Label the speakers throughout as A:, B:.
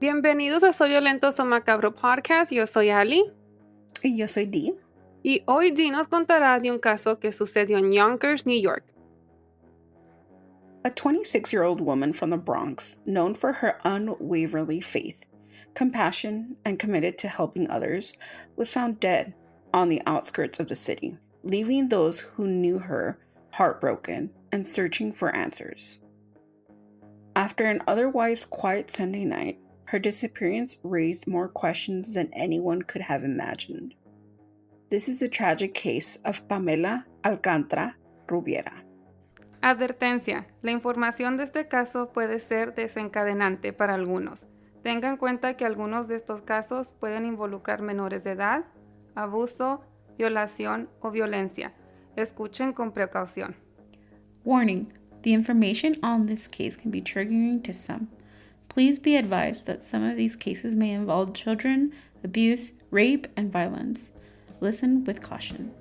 A: Bienvenidos a Soy Violento, Soy Macabro Podcast. Yo soy Ali.
B: Y yo soy Dee.
A: Y hoy Dee nos contará de un caso que sucedió en Yonkers, New York.
B: A 26-year-old woman from the Bronx, known for her unwavering faith, compassion, and committed to helping others, was found dead on the outskirts of the city, leaving those who knew her heartbroken and searching for answers. After an otherwise quiet Sunday night, her disappearance raised more questions than anyone could have imagined. This is a tragic case of Pamela Alcantara Rubiera.
A: Advertencia: la información de este caso puede ser desencadenante para algunos. Tenga en cuenta que algunos de estos casos pueden involucrar menores de edad, abuso, violación o violencia. Escuchen con precaución.
C: Warning: the information on this case can be triggering to some. Please be advised that some of these cases may involve children, abuse, rape, and violence. Listen with caution.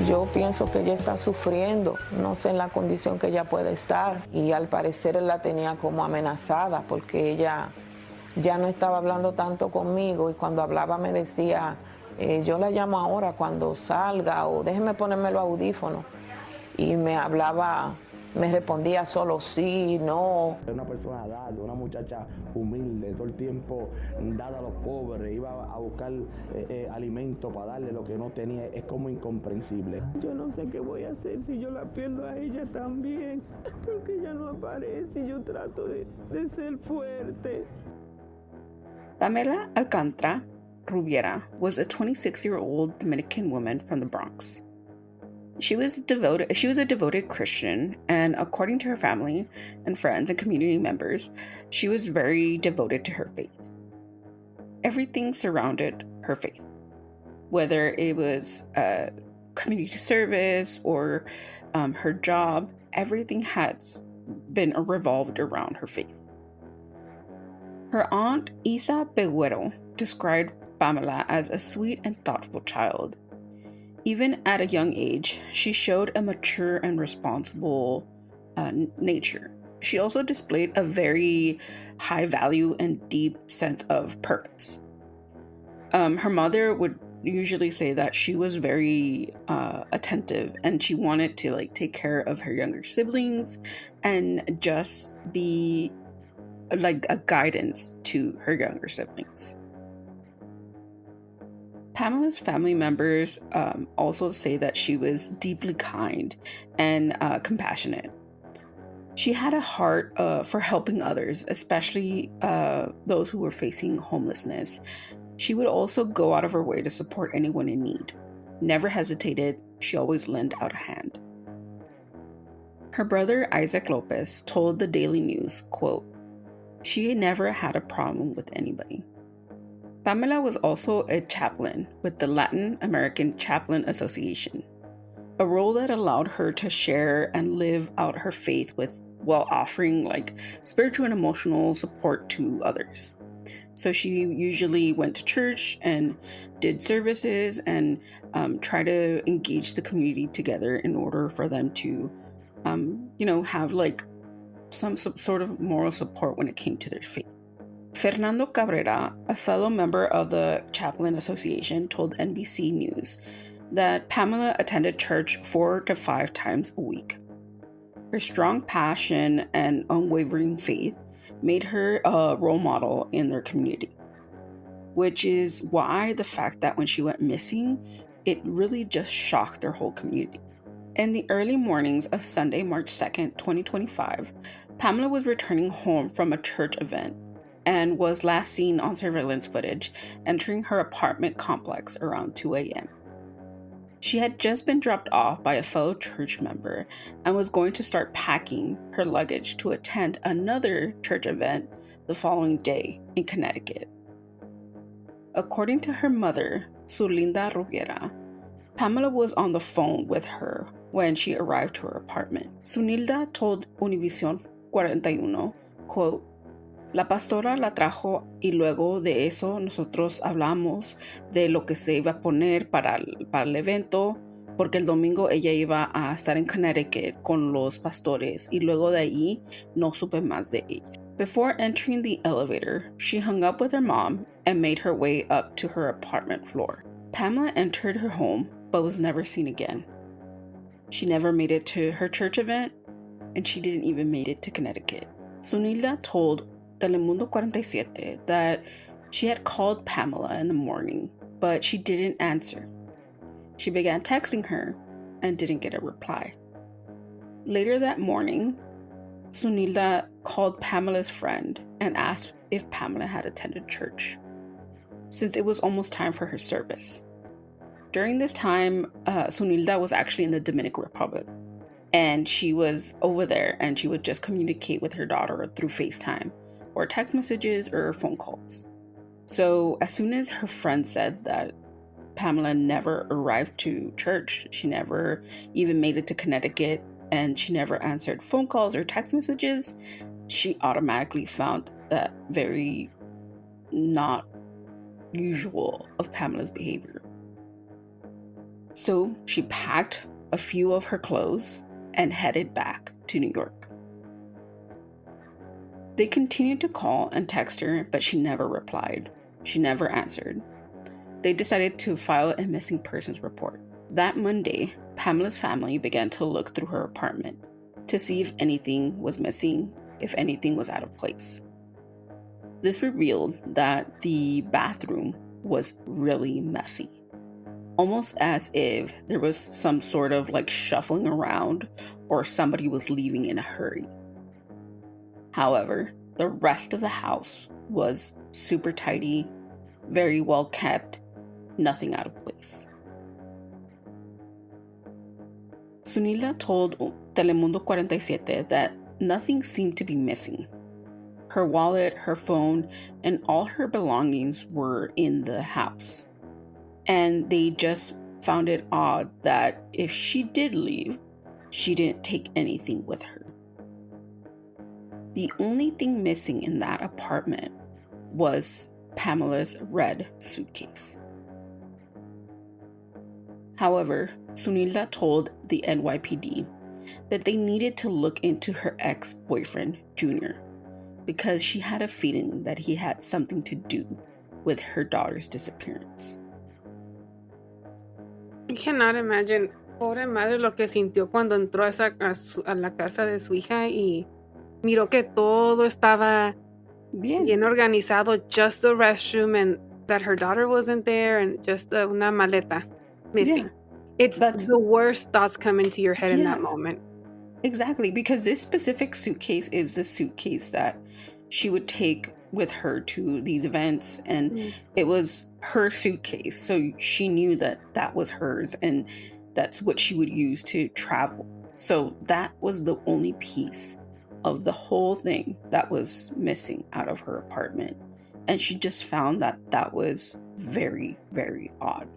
D: Yo pienso que ella está sufriendo, no sé en la condición que ella puede estar, y al parecer él la tenía como amenazada porque ella ya no estaba hablando tanto conmigo y cuando hablaba me decía, yo la llamo ahora cuando salga o déjeme ponerme los audífonos, y me hablaba, me respondía solo sí, no.
E: Una persona dada, una muchacha humilde, todo el tiempo dada a los pobres, iba a buscar alimento para darle lo que no tenía, es como incomprensible.
F: Yo no sé qué voy a hacer si yo la pierdo a ella también, porque ella no aparece y yo trato de ser fuerte.
B: Pamela Alcantara Rubiera was a 26-year-old Dominican woman from the Bronx. She was a devoted Christian, and according to her family and friends and community members, she was very devoted to her faith. Everything surrounded her faith, whether it was community service or her job, everything has been revolved around her faith. Her aunt, Isa Peguero, described Pamela as a sweet and thoughtful child. Even at a young age, she showed a mature and responsible nature. She also displayed a very high value and deep sense of purpose. Her mother would usually say that she was very attentive and she wanted to take care of her younger siblings and just be like a guidance to her younger siblings. Pamela's family members also say that she was deeply kind and compassionate. She had a heart for helping others, especially those who were facing homelessness. She would also go out of her way to support anyone in need. Never hesitated, she always lent out a hand. Her brother, Isaac Lopez, told the Daily News, quote, "She never had a problem with anybody." Pamela was also a chaplain with the Latin American Chaplain Association, a role that allowed her to share and live out her faith while offering spiritual and emotional support to others. So she usually went to church and did services and tried to engage the community together in order for them to, have some sort of moral support when it came to their faith. Fernando Cabrera, a fellow member of the Chaplain Association, told NBC News that Pamela attended church 4 to 5 times a week. Her strong passion and unwavering faith made her a role model in their community, which is why the fact that when she went missing, it really just shocked their whole community. In the early mornings of Sunday, March 2nd, 2025, Pamela was returning home from a church event and was last seen on surveillance footage entering her apartment complex around 2 a.m. She had just been dropped off by a fellow church member and was going to start packing her luggage to attend another church event the following day in Connecticut. According to her mother, Zulinda Rubiera, Pamela was on the phone with her when she arrived to her apartment. Zunilda told Univision 41, quote, "La pastora la trajo y luego de eso nosotros hablamos de lo que se iba a poner para el evento, porque el domingo ella iba a estar en Connecticut con los pastores y luego de ahí no supe más de ella." Before entering the elevator, she hung up with her mom and made her way up to her apartment floor. Pamela entered her home but was never seen again. She never made it to her church event, and she didn't even make it to Connecticut. Zunilda told Telemundo 47 that she had called Pamela in the morning, but she didn't answer. She began texting her and didn't get a reply. Later that morning, Zunilda called Pamela's friend and asked if Pamela had attended church, since it was almost time for her service. During this time, Zunilda was actually in the Dominican Republic, and she was over there, and she would just communicate with her daughter through FaceTime or text messages or phone calls. So as soon as her friend said that Pamela never arrived to church, she never even made it to Connecticut, and she never answered phone calls or text messages, she automatically found that very not usual of Pamela's behavior. So she packed a few of her clothes and headed back to New York. They continued to call and text her, but she never replied. She never answered. They decided to file a missing persons report. That Monday, Pamela's family began to look through her apartment to see if anything was missing, if anything was out of place. This revealed that the bathroom was really messy, almost as if there was some sort of like shuffling around or somebody was leaving in a hurry. However, the rest of the house was super tidy, very well kept, nothing out of place. Zunilda told Telemundo 47 that nothing seemed to be missing. Her wallet, her phone, and all her belongings were in the house. And they just found it odd that if she did leave, she didn't take anything with her. The only thing missing in that apartment was Pamela's red suitcase. However, Zunilda told the NYPD that they needed to look into her ex-boyfriend, Junior, because she had a feeling that he had something to do with her daughter's disappearance.
A: I cannot imagine, pobre madre, lo que sintió cuando entró a la casa de su hija y miró que todo estaba bien organizado, just the restroom, and that her daughter wasn't there, and just una maleta missing. Yeah. That's the worst thoughts come into your head in that moment.
B: Exactly, because this specific suitcase is the suitcase that she would take with her to these events, and it was her suitcase, so she knew that that was hers and that's what she would use to travel. So that was the only piece of the whole thing that was missing out of her apartment, and she just found that that was very, very odd.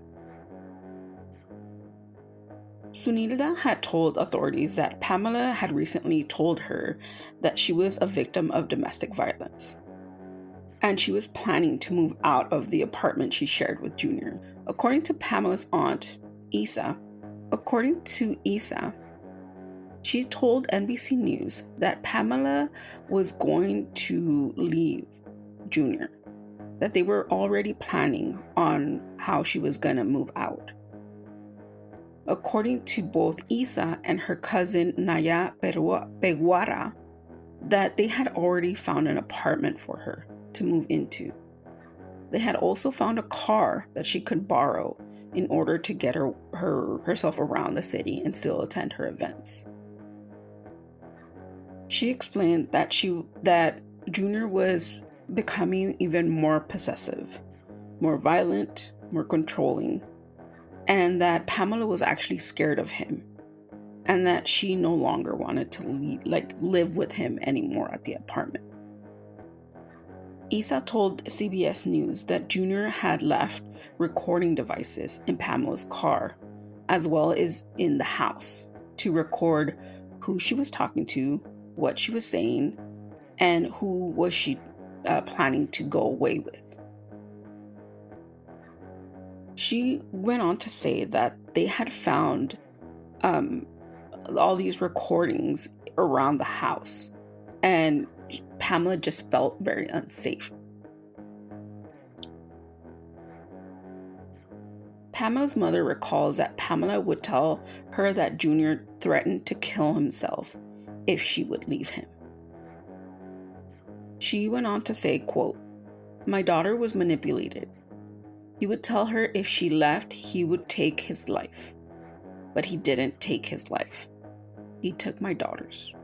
B: Zunilda had told authorities that Pamela had recently told her that she was a victim of domestic violence, and she was planning to move out of the apartment she shared with Junior. According to Pamela's aunt, Isa, she told NBC News that Pamela was going to leave Junior, that they were already planning on how she was going to move out. According to both Isa and her cousin Naya Peguara, that they had already found an apartment for her to move into. They had also found a car that she could borrow in order to get herself around the city and still attend her events. She explained that Junior was becoming even more possessive, more violent, more controlling, and that Pamela was actually scared of him, and that she no longer wanted to live with him anymore at the apartment. Isa told CBS News that Junior had left recording devices in Pamela's car, as well as in the house, to record who she was talking to, what she was saying, and who was she planning to go away with. She went on to say that they had found all these recordings around the house, and Pamela just felt very unsafe. Pamela's mother recalls that Pamela would tell her that Junior threatened to kill himself if she would leave him. She went on to say, quote, "My daughter was manipulated. He would tell her if she left, he would take his life. But he didn't take his life. He took my daughter's."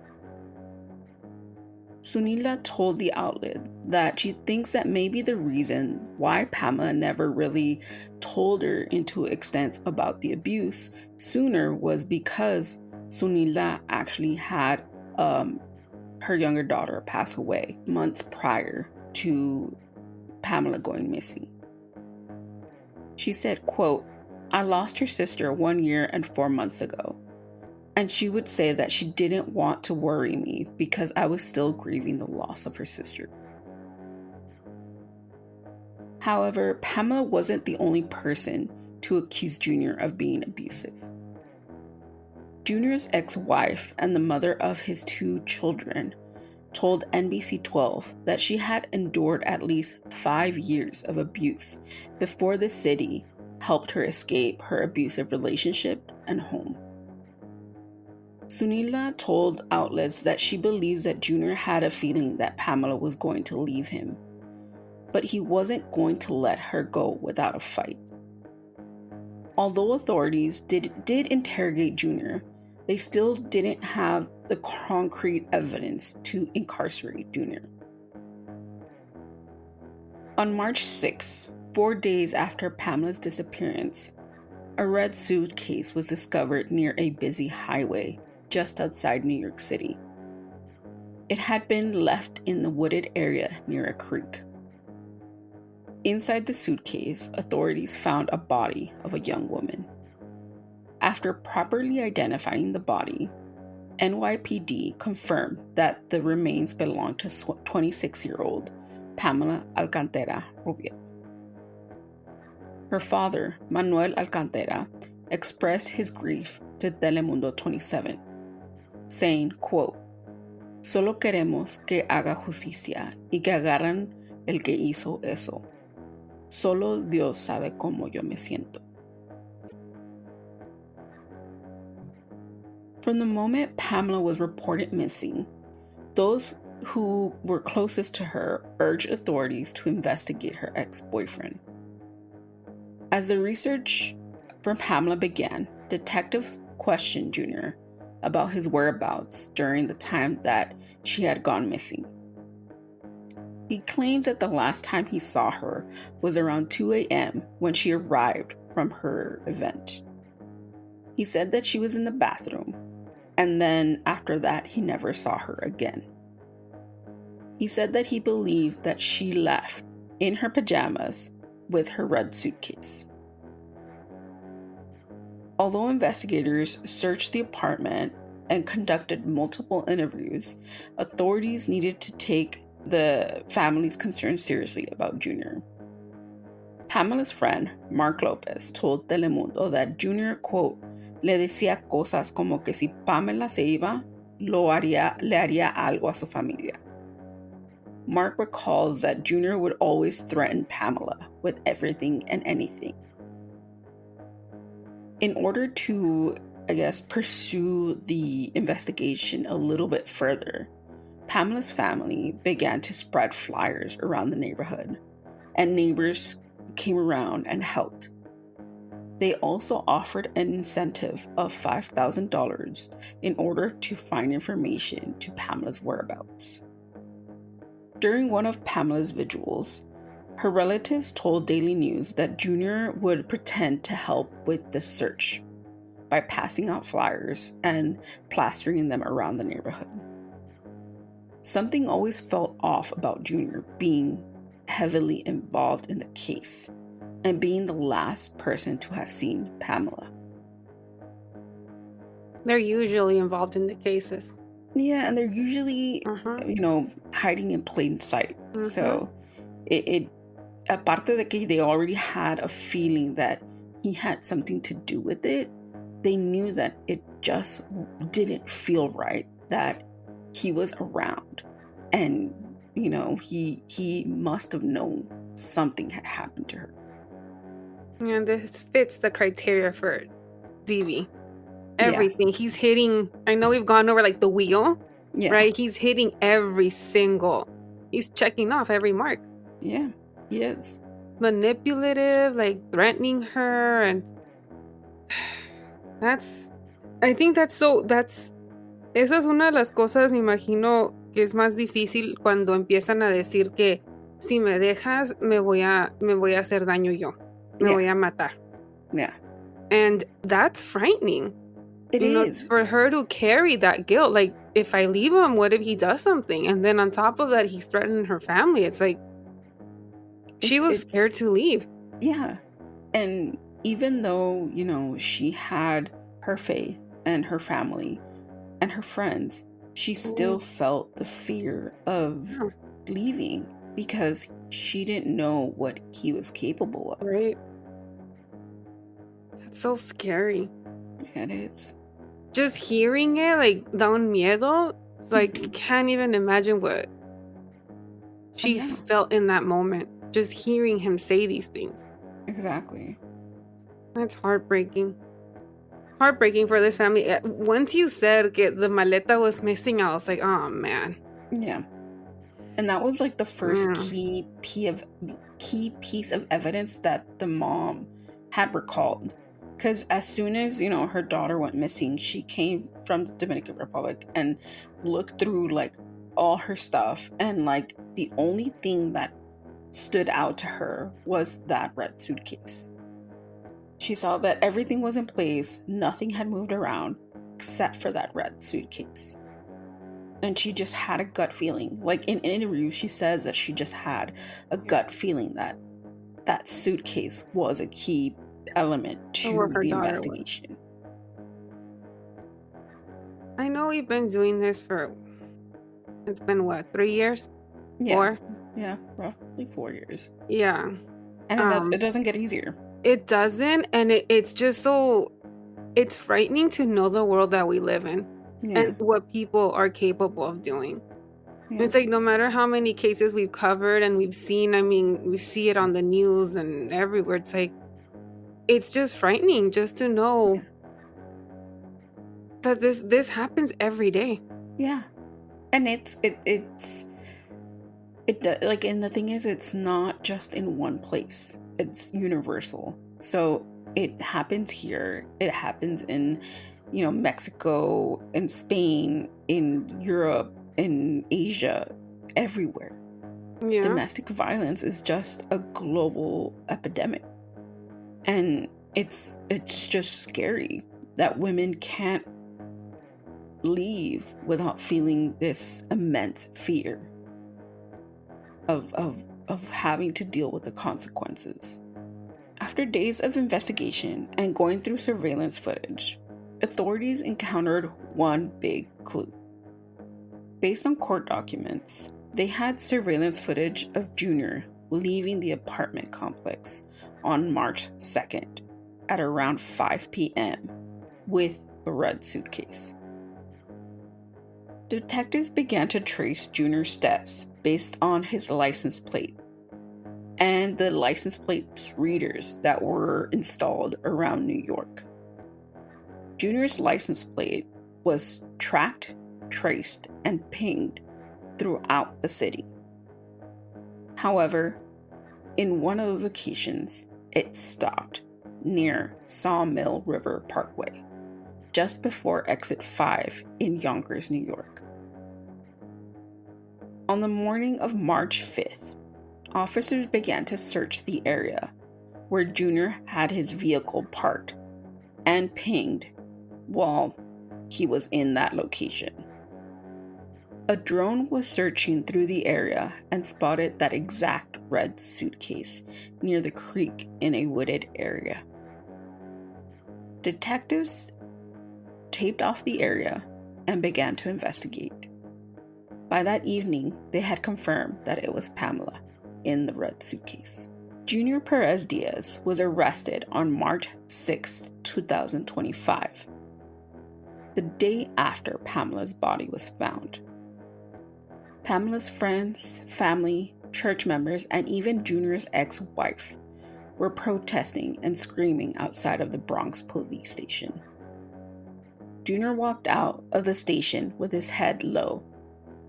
B: Sunila told the outlet that she thinks that maybe the reason why Pamela never really told her into extent about the abuse sooner was because Sunila actually had her younger daughter pass away months prior to Pamela going missing. She said, quote, "I lost her sister 1 year and 4 months ago. And she would say that she didn't want to worry me because I was still grieving the loss of her sister." However, Pamela wasn't the only person to accuse Junior of being abusive. Junior's ex-wife and the mother of his 2 children told NBC 12 that she had endured at least 5 years of abuse before the city helped her escape her abusive relationship and home. Sunila told outlets that she believes that Junior had a feeling that Pamela was going to leave him, but he wasn't going to let her go without a fight. Although authorities did interrogate Junior, they still didn't have the concrete evidence to incarcerate Junior. On March 6, 4 days after Pamela's disappearance, a red suitcase was discovered near a busy highway just outside New York City. It had been left in the wooded area near a creek. Inside the suitcase, authorities found a body of a young woman. After properly identifying the body, NYPD confirmed that the remains belonged to 26-year-old Pamela Alcantara Rubiera. Her father, Manuel Alcantara, expressed his grief to Telemundo 27, saying, quote, "Solo queremos que haga justicia y que agarren el que hizo eso. Solo Dios sabe cómo yo me siento." From the moment Pamela was reported missing, those who were closest to her urged authorities to investigate her ex-boyfriend. As the research for Pamela began, detectives questioned Junior about his whereabouts during the time that she had gone missing. He claims that the last time he saw her was around 2 a.m. when she arrived from her event. He said that she was in the bathroom, and then after that, he never saw her again. He said that he believed that she left in her pajamas with her red suitcase. Although investigators searched the apartment and conducted multiple interviews, authorities needed to take the family's concerns seriously about Junior. Pamela's friend, Mark Lopez, told Telemundo that Junior, quote, "le decía cosas como que si Pamela se iba, le haría algo a su familia." Mark recalls that Junior would always threaten Pamela with everything and anything. In order to, pursue the investigation a little bit further, Pamela's family began to spread flyers around the neighborhood, and neighbors came around and helped. They also offered an incentive of $5,000 in order to find information to Pamela's whereabouts. During one of Pamela's vigils, her relatives told Daily News that Junior would pretend to help with the search by passing out flyers and plastering them around the neighborhood. Something always felt off about Junior being heavily involved in the case and being the last person to have seen Pamela.
A: They're usually involved in the cases.
B: Yeah, and they're usually, hiding in plain sight. So it aparte de que they already had a feeling that he had something to do with it, they knew that it just didn't feel right that he was around. And, he must have known something had happened to her.
A: Yeah, this fits the criteria for DV. Everything. Yeah. He's hitting, I know we've gone over like the wheel, right? He's hitting he's checking off every mark.
B: Yeah, he is.
A: Manipulative, like threatening her, and esa es una de las cosas, me imagino, que es más difícil cuando empiezan a decir que si me dejas, me voy a hacer daño yo. Me voy a matar.
B: Yeah.
A: And that's frightening.
B: It is.
A: For her to carry that guilt. Like, if I leave him, what if he does something? And then on top of that, he's threatening her family. It's like, she was scared to leave.
B: Yeah. And even though, she had her faith and her family and her friends, she still felt the fear of leaving because she didn't know what he was capable of.
A: Right. That's so scary.
B: Yeah, it is.
A: Just hearing it, like, da un miedo. It's like, you can't even imagine what she felt in that moment. Just hearing him say these things.
B: Exactly.
A: That's heartbreaking. Heartbreaking for this family. Once you said that the maleta was missing, I was like, oh, man.
B: Yeah. And that was like the first key piece of evidence that the mom had recalled. Because as soon as, her daughter went missing, she came from the Dominican Republic and looked through, like, all her stuff. And, like, the only thing that stood out to her was that red suitcase. She saw that everything was in place. Nothing had moved around except for that red suitcase. And she just had a gut feeling. Like, in an interview, she says that she just had a gut feeling that that suitcase was a key element to the investigation.
A: I know we've been doing this it's been 3 years?
B: Yeah.
A: 4?
B: Yeah, roughly 4 years.
A: Yeah.
B: And it doesn't get easier.
A: It doesn't, and it's just it's frightening to know the world that we live in and what people are capable of doing. Yeah. It's like, no matter how many cases we've covered and we've seen, we see it on the news and everywhere. It's like, it's just frightening just to know that this happens every day.
B: Yeah. And it's like, and the thing is, it's not just in one place. It's universal. So it happens here. It happens in, Mexico, in Spain, in Europe, in Asia, everywhere. Yeah. Domestic violence is just a global epidemic. And it's just scary that women can't leave without feeling this immense fear of having to deal with the consequences. After days of investigation and going through surveillance footage, authorities encountered one big clue. Based on court documents, they had surveillance footage of Junior leaving the apartment complex on March 2nd at around 5 p.m. with a red suitcase. Detectives began to trace Junior's steps based on his license plate and the license plate readers that were installed around New York. Junior's license plate was tracked, traced, and pinged throughout the city. However, in one of those occasions, it stopped near Sawmill River Parkway, just before exit 5 in Yonkers, New York. On the morning of March 5th, officers began to search the area where Junior had his vehicle parked and pinged while he was in that location. A drone was searching through the area and spotted that exact red suitcase near the creek in a wooded area. Detectives taped off the area and began to investigate. By that evening, they had confirmed that it was Pamela in the red suitcase. Junior Perez Diaz was arrested on March 6, 2025, the day after Pamela's body was found. Pamela's friends, family, church members, and even Junior's ex-wife were protesting and screaming outside of the Bronx police station. Junior walked out of the station with his head low,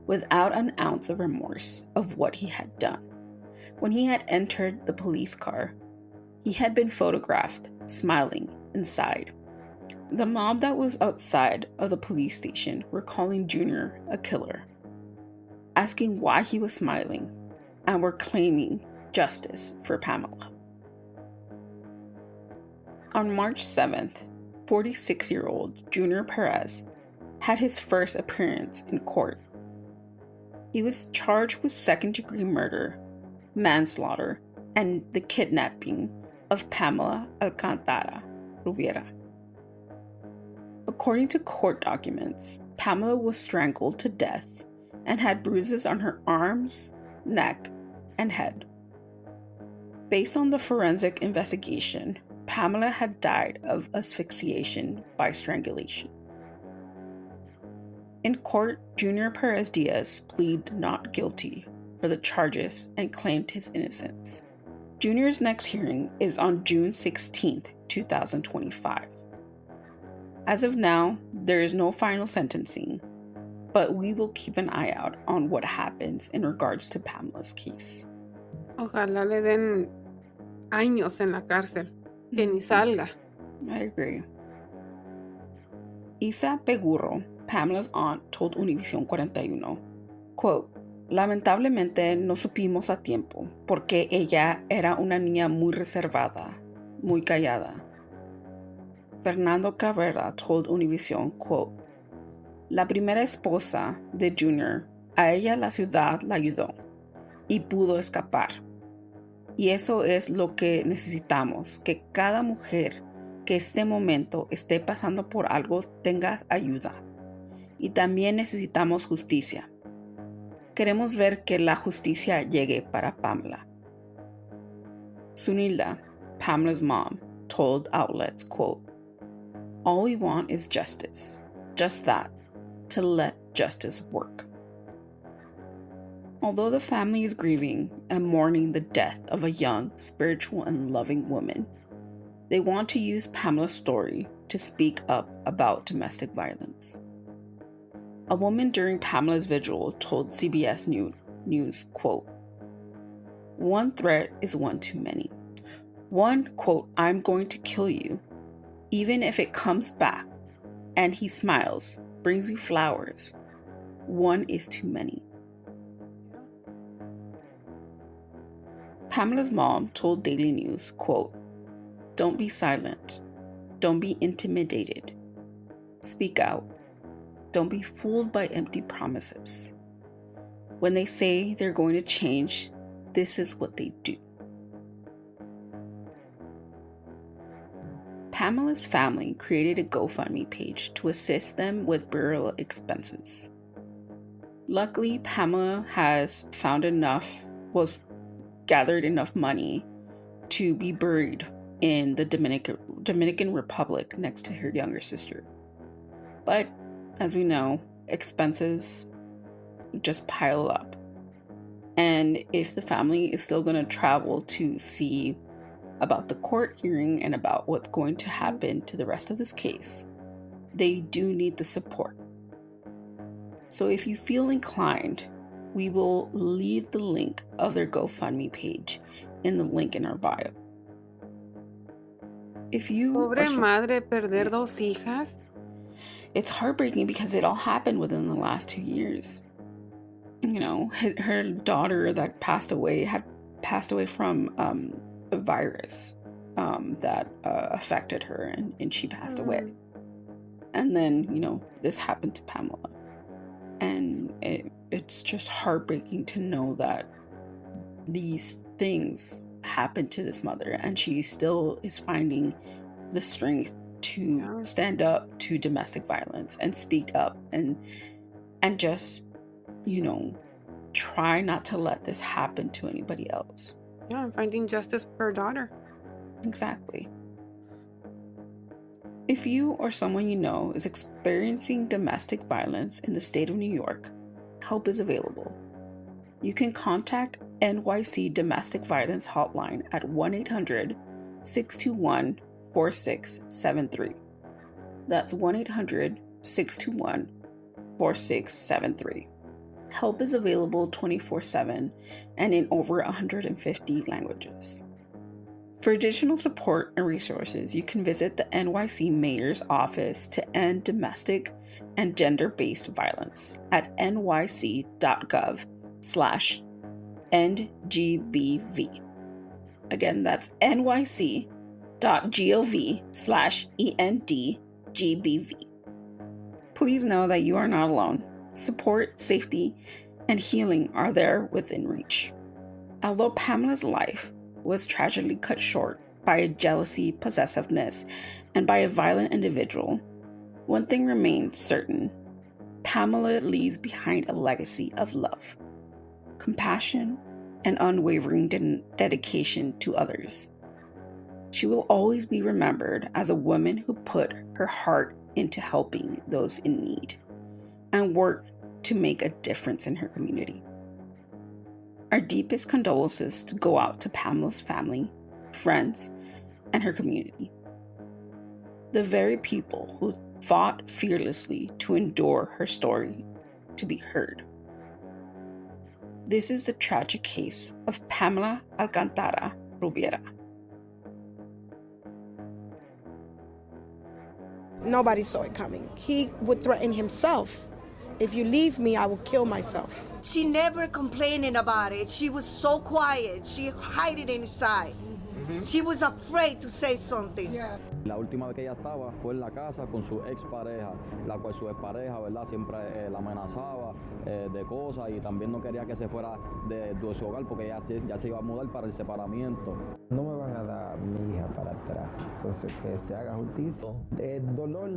B: without an ounce of remorse of what he had done. When he had entered the police car, he had been photographed smiling inside. The mob that was outside of the police station were calling Junior a killer, asking why he was smiling, and were claiming justice for Pamela. On March 7th, 46-year-old Junior Perez had his first appearance in court. He was charged with second-degree murder, manslaughter, and the kidnapping of Pamela Alcantara Rubiera. According to court documents, Pamela was strangled to death and had bruises on her arms, neck, and head. Based on the forensic investigation, Pamela had died of asphyxiation by strangulation. In court, Junior Perez Diaz pleaded not guilty for the charges and claimed his innocence. Junior's next hearing is on June 16, 2025. As of now, there is no final sentencing, but we will keep an eye out on what happens in regards to Pamela's case.
A: Ojalá le den años en la cárcel, que ni salga.
B: I agree. Isa Pegurro, Pamela's aunt, told Univision 41, quote, lamentablemente no supimos a tiempo porque ella era una niña muy reservada, muy callada. Fernando Cabrera told Univision, quote, la primera esposa de Junior, a ella la ciudad la ayudó y pudo escapar. Y eso es lo que necesitamos, que cada mujer que este momento esté pasando por algo tenga ayuda. Y también necesitamos justicia. Queremos ver que la justicia llegue para Pamela. Sunilda, Pamela's mom, told outlets, quote, all we want is justice. Just that. To let justice work. Although the family is grieving and mourning the death of a young, spiritual, and loving woman, they want to use Pamela's story to speak up about domestic violence. A woman during Pamela's vigil told CBS News, quote, one threat is one too many. One, quote, I'm going to kill you, even if it comes back, and he smiles, brings you flowers. One is too many. Pamela's mom told Daily News, quote, don't be silent. Don't be intimidated. Speak out. Don't be fooled by empty promises. When they say they're going to change, this is what they do. Pamela's family created a GoFundMe page to assist them with burial expenses. Luckily, Pamela has gathered enough money to be buried in the Dominican Republic next to her younger sister. But, as we know, expenses just pile up. And if the family is still going to travel to see about the court hearing and about what's going to happen to the rest of this case, they do need the support. So if you feel inclined, we will leave the link of their GoFundMe page in the link in our bio. If you
A: Pobre madre, perder dos hijas.
B: It's heartbreaking because it all happened within the last 2 years. You know, her daughter that passed away had passed away from a virus that affected her, and she passed away. And then, you know, this happened to Pamela. And it's just heartbreaking to know that these things happened to this mother, and she still is finding the strength to stand up to domestic violence and speak up and just, try not to let this happen to anybody else.
A: Yeah, and finding justice for her daughter.
B: Exactly. If you or someone you know is experiencing domestic violence in the state of New York, help is available. You can contact NYC Domestic Violence Hotline at 1-800-621-4673. That's 1-800-621-4673. Help is available 24/7 and in over 150 languages. For additional support and resources, you can visit the NYC Mayor's Office to End Domestic and Gender-Based Violence at nyc.gov/NGBV. Again, that's nyc.gov/ENDGBV. Please know that you are not alone. Support, safety, and healing are there within reach. Although Pamela's life was tragically cut short by jealousy, possessiveness, and by a violent individual, one thing remains certain. Pamela leaves behind a legacy of love, compassion, and unwavering dedication to others. She will always be remembered as a woman who put her heart into helping those in need and worked to make a difference in her community. Our deepest condolences go out to Pamela's family, friends, and her community. The very people who fought fearlessly to endure her story to be heard. This is the tragic case of Pamela Alcantara Rubiera.
G: Nobody saw it coming. He would threaten himself. If you leave me, I will kill myself.
H: She never complaining about it. She was so quiet. She hid it inside. She was afraid to say something.
G: Yeah.
E: La última vez que ella estaba fue en la casa con su expareja, la cual su expareja, ¿verdad? Siempre la amenazaba de cosas y también no quería que se fuera de su hogar porque ya se iba a mudar para el separamiento.
F: No me van a dar mi hija para atrás, entonces que se haga justicia. El dolor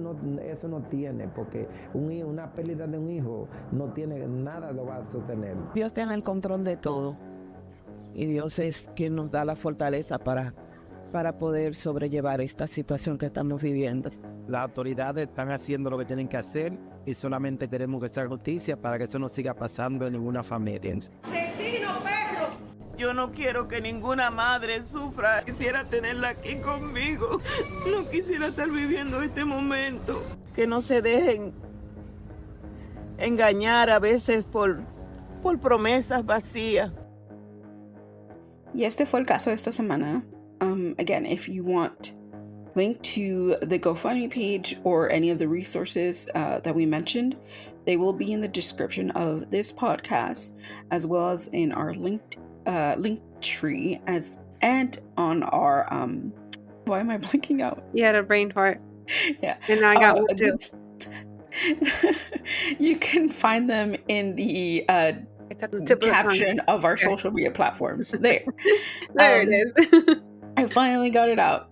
F: eso no tiene, porque una pérdida de un hijo no tiene nada, lo va a sostener.
I: Dios tiene el control de todo y Dios es quien nos da la fortaleza para poder sobrellevar esta situación que estamos viviendo.
J: Las autoridades están haciendo lo que tienen que hacer y solamente queremos que sea justicia para que eso no siga pasando en ninguna familia.
H: ¡Asesino, perro!
K: Yo no quiero que ninguna madre sufra. Quisiera tenerla aquí conmigo. No quisiera estar viviendo este momento. Que no se dejen engañar a veces por promesas vacías.
B: Y este fue el caso de esta semana. Again, if you want link to the GoFundMe page or any of the resources that we mentioned, they will be in the description of this podcast, as well as in our link tree and on our why am I blanking out?
A: You had a brain fart.
B: Yeah.
A: And now I got one too.
B: You can find them in the caption of our social media platforms. There
A: There it is.
B: I finally got it out.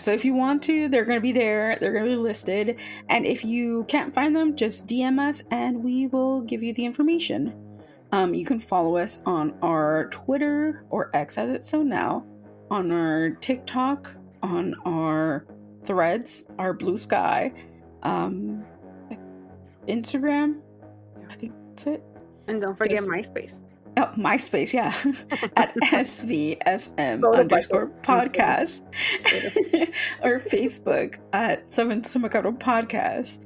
B: So if you want to, they're going to be there. They're going to be listed. And if you can't find them, just DM us and we will give you the information. You can follow us on our Twitter, or X as it's so now, on our TikTok, on our Threads, our Blue Sky, Instagram. I think that's it.
A: And don't forget MySpace.
B: Oh, MySpace, yeah. At SVSM_podcast. Or Facebook at Seven Macabro Podcast.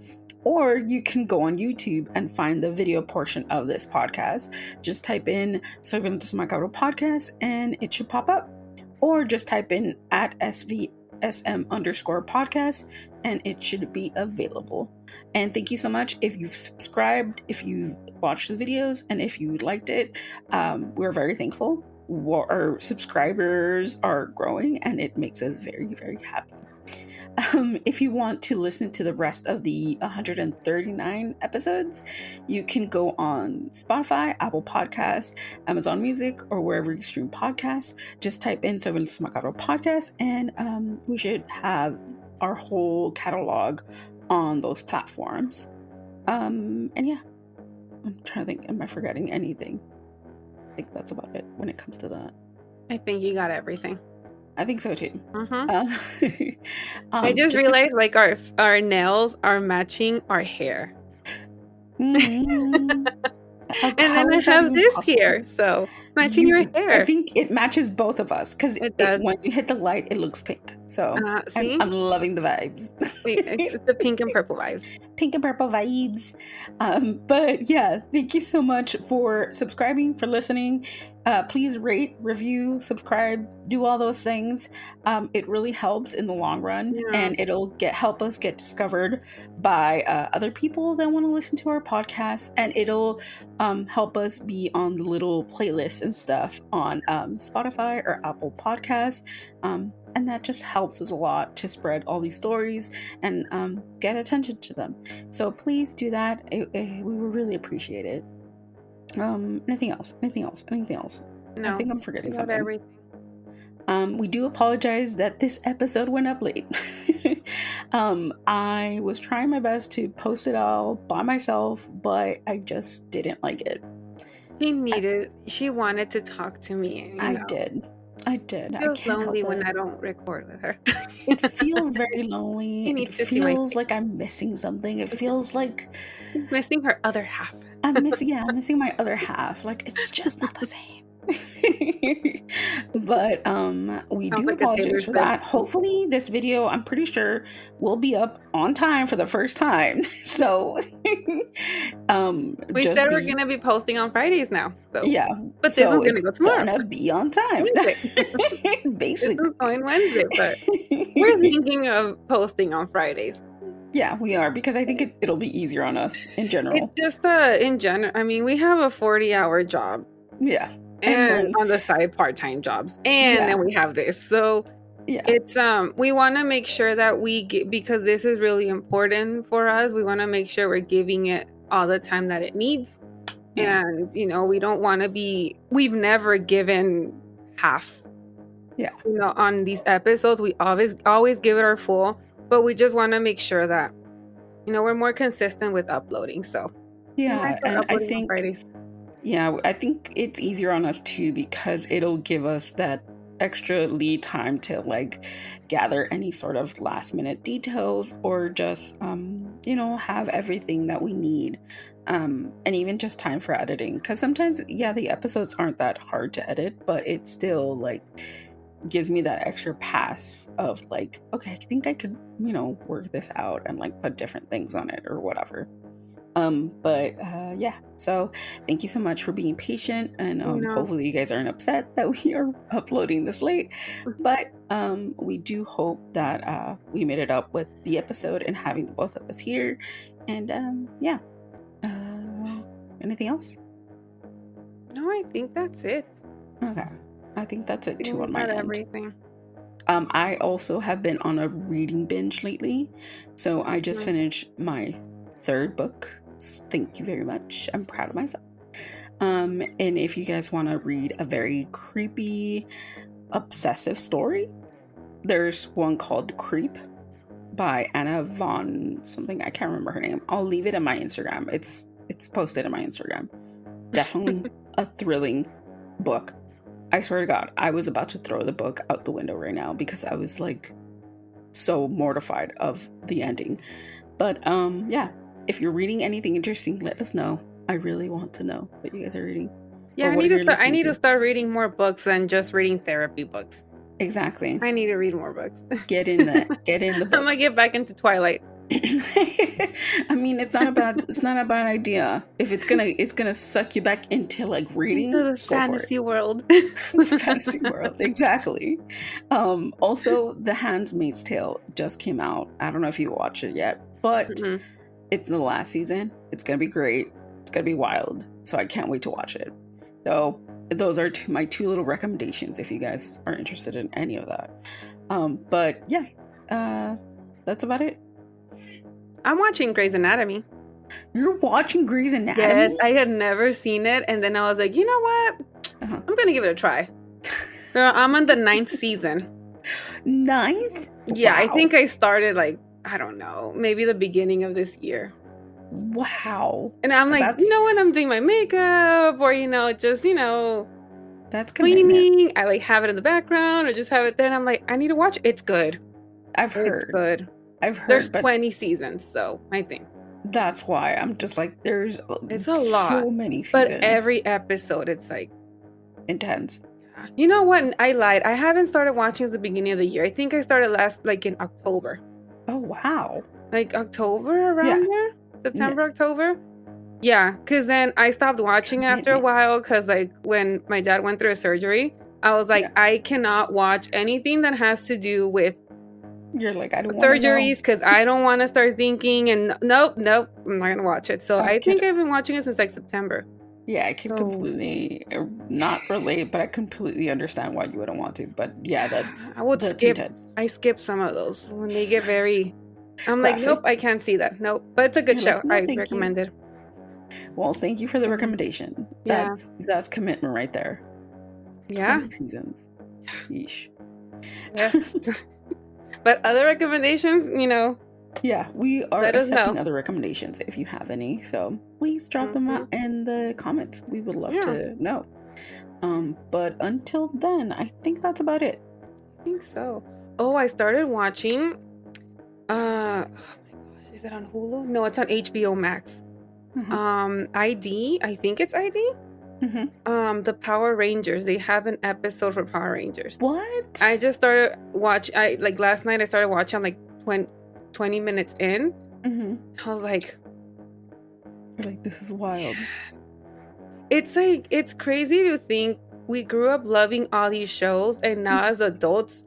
B: Or you can go on YouTube and find the video portion of this podcast. Just type in Seven Macabro Podcast and it should pop up. Or just type in at SVSM_podcast and it should be available. And thank you so much if you've subscribed, if you've watched the videos, and if you liked it. We're very thankful. Our subscribers are growing and it makes us very, very happy. If you want to listen to the rest of the 139 episodes, you can go on Spotify, Apple Podcasts, Amazon Music, or wherever you stream podcasts. Just type in Soy Feliz Macabro podcast, and we should have our whole catalog on those platforms. And yeah, I'm trying to think, am I forgetting anything? I think that's about it when it comes to that.
A: I think you got everything.
B: I think so too.
A: I just realized like our nails are matching our hair. And then I have this here, so matching your hair.
B: I think it matches both of us because when you hit the light, it looks pink. So I'm loving the vibes.
A: Wait, it's the pink and purple vibes.
B: Pink and purple vibes. But yeah, thank you so much for subscribing, for listening. Please rate, review, subscribe, do all those things. It really helps in the long run, and it'll help us get discovered by other people that want to listen to our podcast, and it'll help us be on the little playlists and stuff on Spotify or Apple Podcasts. And that just helps us a lot to spread all these stories and get attention to them. So please do that. We would really appreciate it. Anything else?
A: No,
B: I think I'm forgetting something.
A: Everything.
B: We do apologize that this episode went up late. I was trying my best to post it all by myself, but I just didn't like it.
A: She wanted to talk to me.
B: I did. It
A: feels lonely when I don't record with her.
B: It feels very lonely. It feels like I'm missing something. It feels like
A: missing her other half.
B: I'm missing my other half. Like, it's just not the same. But we do apologize for that. Hopefully this video, I'm pretty sure, will be up on time for the first time. So
A: we said we're gonna be posting on Fridays now. So
B: yeah,
A: but this one's gonna go tomorrow.
B: Gonna be on time. Basically,
A: this is going Wednesday, but we're thinking of posting on Fridays.
B: Yeah, we are, because I think it'll be easier on us in general.
A: It's just in general. I mean, we have a 40-hour job.
B: Yeah.
A: And on the side part-time jobs, and then we have this, so it's we want to make sure that we get, because this is really important for us, we want to make sure we're giving it all the time that it needs. And we don't want to be, we've never given half on these episodes. We always give it our full, but we just want to make sure that we're more consistent with uploading. So
B: and I think Fridays. Yeah, I think it's easier on us too, because it'll give us that extra lead time to like gather any sort of last minute details, or just have everything that we need, and even just time for editing, because sometimes the episodes aren't that hard to edit, but it still like gives me that extra pass of like, okay, I think I could work this out and like put different things on it or whatever. So thank you so much for being patient, and hopefully you guys aren't upset that we are uploading this late, but we do hope that we made it up with the episode and having the both of us here. And anything else?
A: No, I think that's it.
B: Okay, I think that's it too on my end.
A: Everything.
B: I also have been on a reading binge lately, so I just finished my third book. Thank you very much. I'm proud of myself. And if you guys want to read a very creepy, obsessive story, there's one called Creep by Anna Von something. I can't remember her name. I'll leave it in my Instagram. It's posted in my Instagram. Definitely a thrilling book. I swear to God, I was about to throw the book out the window right now because I was like so mortified of the ending. But if you're reading anything interesting, let us know. I really want to know what you guys are reading.
A: Yeah, I need to start reading more books than just reading therapy books.
B: Exactly.
A: I need to read more books.
B: Get in the books.
A: I'm gonna get back into Twilight.
B: I mean, it's not a bad idea. If it's gonna suck you back into like reading,
A: into the fantasy world.
B: The fantasy world, exactly. Also, The Handmaid's Tale just came out. I don't know if you watched it yet, but it's the last season. It's gonna be great. It's gonna be wild. So I can't wait to watch it. So those are my two little recommendations if you guys are interested in any of that. that's about it.
A: I'm watching Grey's Anatomy.
B: You're watching Grey's Anatomy?
A: Yes, I had never seen it, and then I was like, you know what? I'm gonna give it a try. Girl, I'm on the 9th season.
B: 9th?
A: Yeah,
B: Wow.
A: I think I started like, I don't know, maybe the beginning of this year.
B: Wow.
A: And I'm like, you know, when I'm doing my makeup or, just,
B: that's
A: cleaning, I like have it in the background or just have it there. And I'm like, I need to watch it. It's good.
B: I've heard.
A: It's good.
B: I've heard.
A: There's 20 seasons, so I think.
B: That's why I'm just like,
A: it's a lot.
B: So many seasons.
A: But every episode, it's like
B: intense.
A: You know what? I lied. I haven't started watching at the beginning of the year. I think I started in October.
B: Oh, wow.
A: Like October around there? September, October? Yeah, because then I stopped watching after a while because like when my dad went through a surgery, I was like, I cannot watch anything that has to do with
B: You're like, I don't want
A: surgeries because I don't want to start thinking and nope, I'm not going to watch it. So I think I've been watching it since like September.
B: Yeah, I can completely not relate, but I completely understand why you wouldn't want to. But yeah, that's
A: skip.
B: Intense.
A: I skip some of those when they get very. I'm like, nope, I can't see that. Nope, but it's a good show. I recommend it.
B: Well, thank you for the recommendation. That's commitment right there.
A: Yeah.
B: 20 seasons. Yeesh.
A: Yes. But other recommendations,
B: Yeah, we are
A: let us
B: accepting
A: know.
B: Other recommendations if you have any. So please drop them out in the comments. We would love to know. But until then, I think that's about it.
A: I think so. Oh, I started watching. Oh my gosh, is it on Hulu? No, it's on HBO Max. ID. I think it's ID. The Power Rangers. They have an episode for Power Rangers.
B: What?
A: I just started watching. Last night I started watching. I'm like 20 minutes in. I was like,
B: you're like, this is wild.
A: It's like, it's crazy to think we grew up loving all these shows and now as adults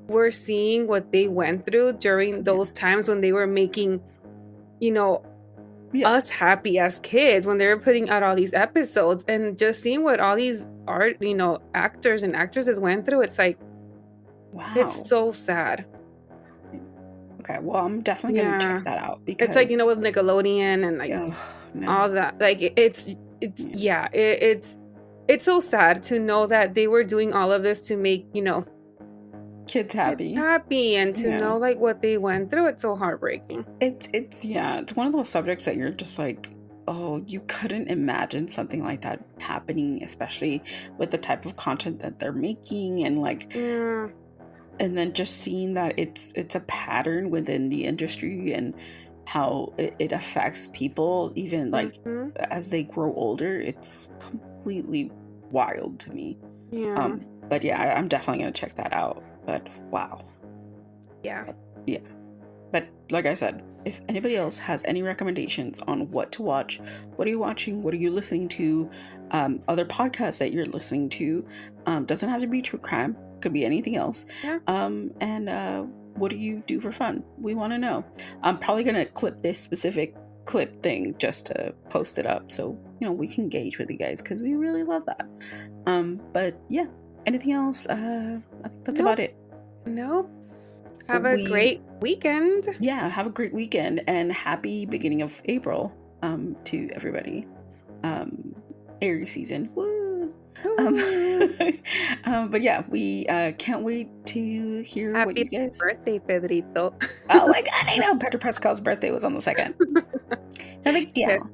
A: we're seeing what they went through during those times when they were making us happy as kids, when they were putting out all these episodes, and just seeing what all these actors and actresses went through. It's like,
B: wow,
A: it's so sad.
B: Okay, well, I'm definitely gonna check that out because
A: it's like, with Nickelodeon and like all that. Like it's so sad to know that they were doing all of this to make
B: kids happy
A: and to know like what they went through. It's so heartbreaking.
B: It's one of those subjects that you're just like, oh, you couldn't imagine something like that happening, especially with the type of content that they're making and like and then just seeing that it's a pattern within the industry and how it affects people even like as they grow older. It's completely wild to me. But yeah, I'm definitely gonna check that out. But wow.
A: Yeah.
B: But like I said, if anybody else has any recommendations on what to watch, what are you watching, what are you listening to, other podcasts that you're listening to, doesn't have to be true crime, could be anything else. And what do you do for fun? We want to know. I'm probably gonna clip this specific clip thing just to post it up so we can gauge with you guys because we really love that. But yeah, anything else? I think that's about it.
A: Nope. Have a great weekend.
B: Yeah, have a great weekend and happy beginning of April to everybody. Aries season. Woo! But yeah, we can't wait to hear what you guys.
A: Happy birthday, Pedrito.
B: Oh my god, I know. Pedro Pascal's birthday was on the 2nd. No big deal.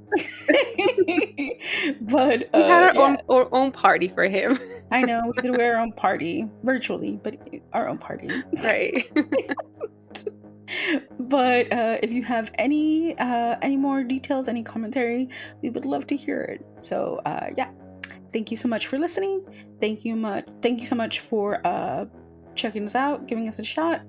B: But
A: we had our own party for him.
B: I know, we did our own party virtually, but our own party.
A: Right.
B: But if you have any more details, any commentary, we would love to hear it. So yeah, thank you so much for listening. Thank you so much for checking us out, giving us a shot,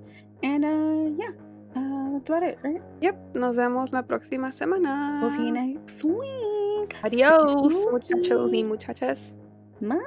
B: and yeah, that's about it, right?
A: Yep. Nos vemos la próxima semana.
B: We'll see you next week.
A: Adios, muchachos y muchachas.
B: Bye.